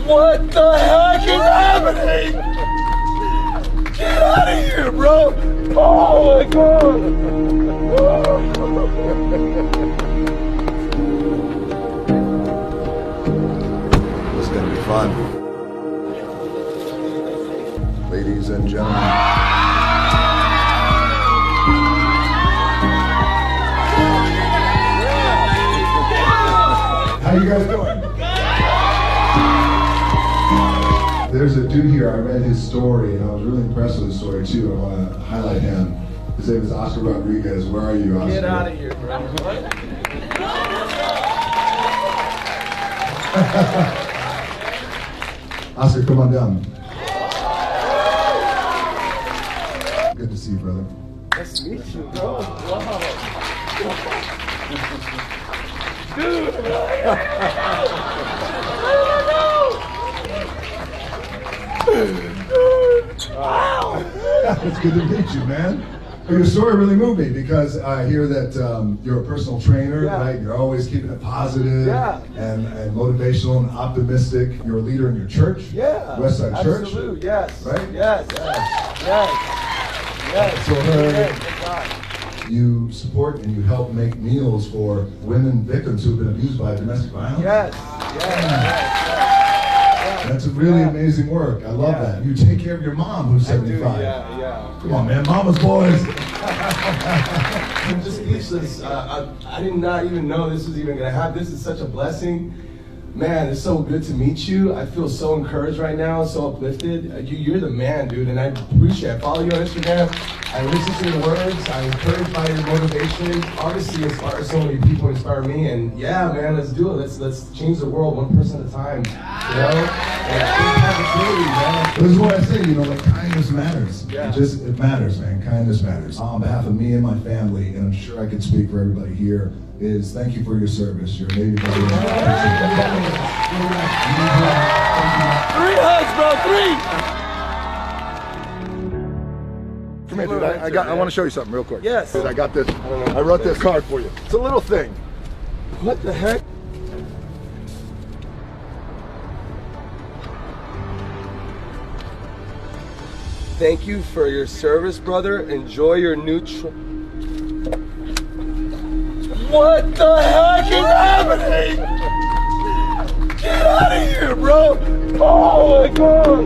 What the heck is happening? Get out of here, bro! Oh my god! This is gonna be fun. Ladies and gentlemen. How you guys doing? There's a dude here, I read his story, and I was really impressed with his story too. I want to highlight him. His name is Oscar Rodriguez. Where are you, Oscar? Get out of here, bro. Oscar, come on down. Good to see you, brother. Nice to meet you, bro. Wow. Dude! Wow! It's good to meet you, man. Your story really moved me because I hear that you're a personal trainer, right? You're always keeping it positive and motivational and optimistic. You're a leader in your church, Westside Church. Absolutely, yes. Right? Yes. So you support and you help make meals for women victims who have been abused by domestic violence. Yes. That's a really amazing work. I love that. You take care of your mom who's 75. Come on, man. Mama's boys. I'm just speechless. I did not even know this was even going to happen. This is such a blessing. Man, it's so good to meet you. I feel so encouraged right now, so uplifted. You're the man, dude, and I appreciate it. I follow you on Instagram. I listen to your words. I'm encouraged by your motivation. Obviously, you inspire so many people, inspire me. And yeah, man, let's do it. Let's change the world one person at a time. You know? And man. This is what I say, like kindness matters. It matters, man. Kindness matters. On behalf of me and my family, and I'm sure I can speak for everybody here, is thank you for your service. Your Navy brother. 3 hugs, bro. 3. Come here, dude. I want to show you something real quick. Yes. Dude, I got this. I wrote this card for you. It's a little thing. What the heck? Thank you for your service, brother. Enjoy your new What the heck is happening? Get out of here, bro! Oh my god!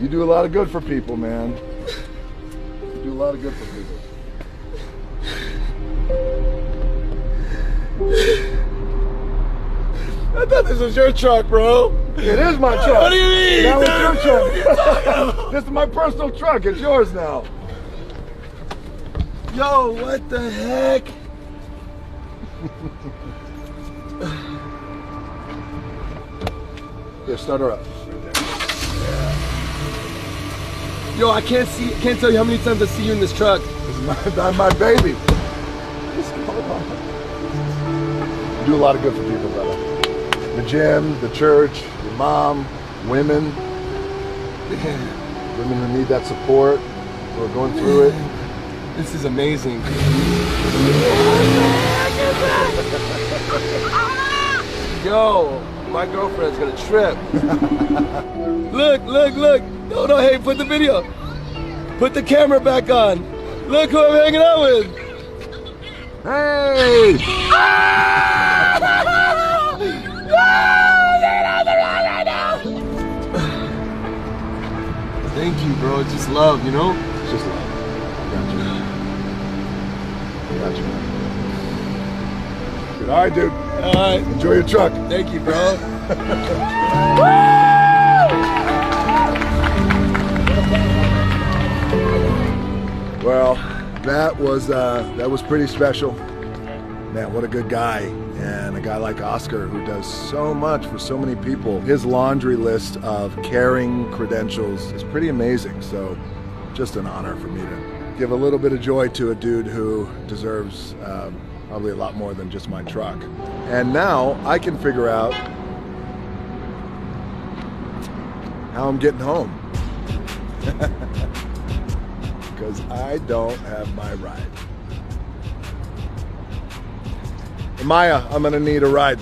You do a lot of good for people, man. You do a lot of good for people. I thought this was your truck, bro. It is my truck. What do you mean? That was your truck. This is my personal truck. It's yours now. Yo, what the heck? Here, start her up. Yo, I can't tell you how many times I see you in this truck. This is my baby. You do a lot of good for people, brother. The gym, the church, your mom, women. Women who need that support, who are going through it. This is amazing. Yo, my girlfriend's gonna trip. Look. No, hey, put the video. Put the camera back on. Look who I'm hanging out with. Hey! Thank you, bro. It's just love, you know? It's just love. I got you. Good. All right, dude. All right. Enjoy your truck. Thank you, bro. Well, that was pretty special. Man, what a good guy. And a guy like Oscar who does so much for so many people. His laundry list of caring credentials is pretty amazing. So just an honor for me to give a little bit of joy to a dude who deserves probably a lot more than just my truck. And now I can figure out how I'm getting home. because I don't have my ride. Maya, I'm gonna need a ride.